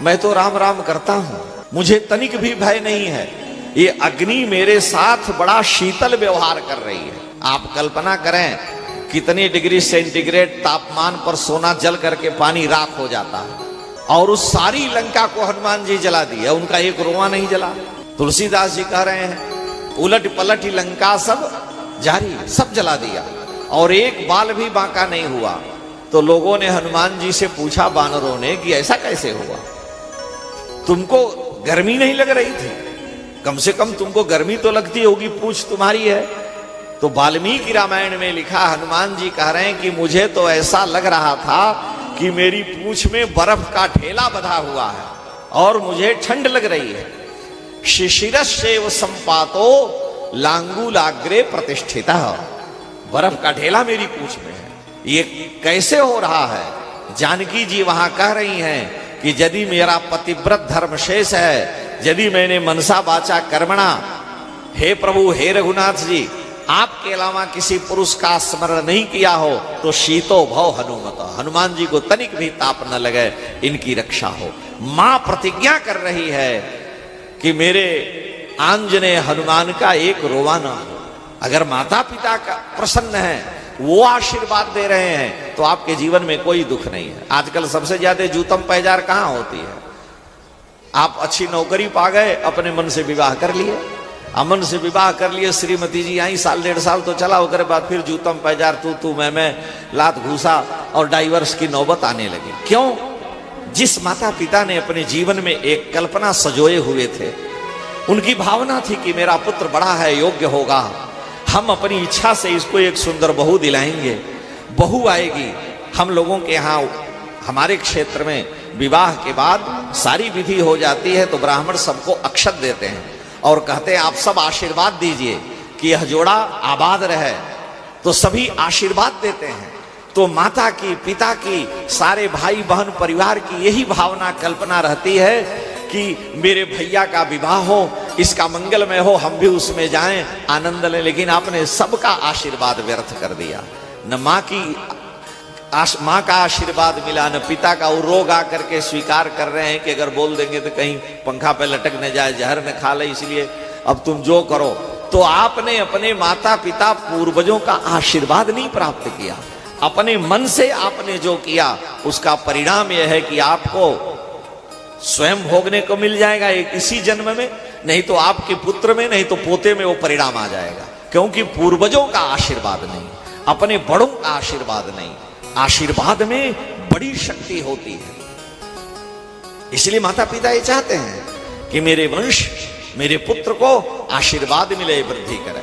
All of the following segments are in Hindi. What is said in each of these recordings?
मैं तो राम राम करता हूं, मुझे तनिक भी भय नहीं है। ये अग्नि मेरे साथ बड़ा शीतल व्यवहार कर रही है। आप कल्पना करें कितनी डिग्री सेंटीग्रेड तापमान पर सोना जल करके पानी राख हो जाता है, और उस सारी लंका को हनुमान जी जला दिया, उनका एक रोआ नहीं जला। तुलसीदास जी कह रहे हैं उलट पलट लंका सब जारी, सब जला दिया और एक बाल भी बांका नहीं हुआ। तो लोगों ने हनुमान जी से पूछा, बानरों ने, कि ऐसा कैसे हुआ? तुमको गर्मी नहीं लग रही थी? कम से कम तुमको गर्मी तो लगती होगी, पूछ तुम्हारी है। तो वाल्मीकि रामायण में लिखा, हनुमान जी कह रहे हैं कि मुझे तो ऐसा लग रहा था कि मेरी पूंछ में बर्फ का ढेला बंधा हुआ है और मुझे ठंड लग रही है। शिशिरस्यैव संपातो लांगूलाग्रे प्रतिष्ठितः, बर्फ का ढेला मेरी पूंछ में है। ये कैसे हो रहा है? जानकी जी वहां कह रही हैं कि यदि मेरा पतिव्रत धर्म शेष है, यदि मैंने मनसा वाचा कर्मणा, हे प्रभु हे रघुनाथ जी, आपके अलावा किसी पुरुष का स्मरण नहीं किया हो तो शीतो भव हनुमत, हनुमान जी को तनिक भी ताप न लगे, इनकी रक्षा हो। मां प्रतिज्ञा कर रही है कि मेरे आंजनेय हनुमान का एक रोवा न हो। अगर माता पिता का प्रसन्न है, वो आशीर्वाद दे रहे हैं, तो आपके जीवन में कोई दुख नहीं है। आजकल सबसे ज्यादा जूतम पैजार कहां होती है? आप अच्छी नौकरी पा गए, अपने मन से विवाह कर लिए, अमन से विवाह कर लिए, श्रीमती जी आई, साल डेढ़ साल तो चला, उसके बाद फिर जूतम पैजार, तू मैं लात घूसा और डाइवर्स की नौबत आने लगी। क्यों? जिस माता पिता ने अपने जीवन में एक कल्पना सजोए हुए थे, उनकी भावना थी कि मेरा पुत्र बड़ा है, योग्य होगा, हम अपनी इच्छा से इसको एक सुंदर बहू दिलाएंगे, बहू आएगी। हम लोगों के यहाँ हमारे क्षेत्र में विवाह के बाद सारी विधि हो जाती है तो ब्राह्मण सबको अक्षत देते हैं और कहते हैं आप सब आशीर्वाद दीजिए कि यह जोड़ा आबाद रहे। तो सभी आशीर्वाद देते हैं। तो माता की, पिता की, सारे भाई बहन परिवार की यही भावना कल्पना रहती है कि मेरे भैया का विवाह हो, इसका मंगलमय हो, हम भी उसमें जाएं, आनंद लें। लेकिन आपने सबका आशीर्वाद व्यर्थ कर दिया। न माँ का आशीर्वाद मिला, न पिता का। वो रोग आकर के स्वीकार कर रहे हैं कि अगर बोल देंगे तो कहीं पंखा पे लटक न जाए, जहर न खा ले, इसलिए अब तुम जो करो। तो आपने अपने माता पिता पूर्वजों का आशीर्वाद नहीं प्राप्त किया, अपने मन से आपने जो किया उसका परिणाम यह है कि आपको स्वयं भोगने को मिल जाएगा एक इसी जन्म में, नहीं तो आपके पुत्र में, नहीं तो पोते में वो परिणाम आ जाएगा। क्योंकि पूर्वजों का आशीर्वाद नहीं, अपने बड़ों का आशीर्वाद नहीं। आशीर्वाद में बड़ी शक्ति होती है। इसलिए माता पिता ये चाहते हैं कि मेरे वंश, मेरे पुत्र को आशीर्वाद मिले, वृद्धि करे।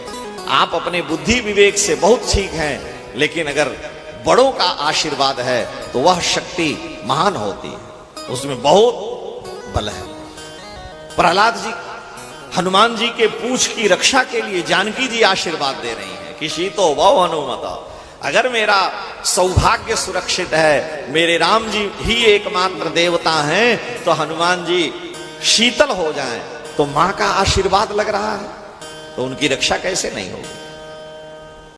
आप अपने बुद्धि विवेक से बहुत ठीक हैं, लेकिन अगर बड़ों का आशीर्वाद है तो वह शक्ति महान होती है, उसमें बहुत बल है। प्रहलाद जी हनुमान जी के पूंछ की रक्षा के लिए जानकी जी आशीर्वाद दे रही हैं कि शीतो भव हनुमता, अगर मेरा सौभाग्य सुरक्षित है, मेरे राम जी ही एकमात्र देवता हैं, तो हनुमान जी शीतल हो जाएं। तो मां का आशीर्वाद लग रहा है तो उनकी रक्षा कैसे नहीं होगी?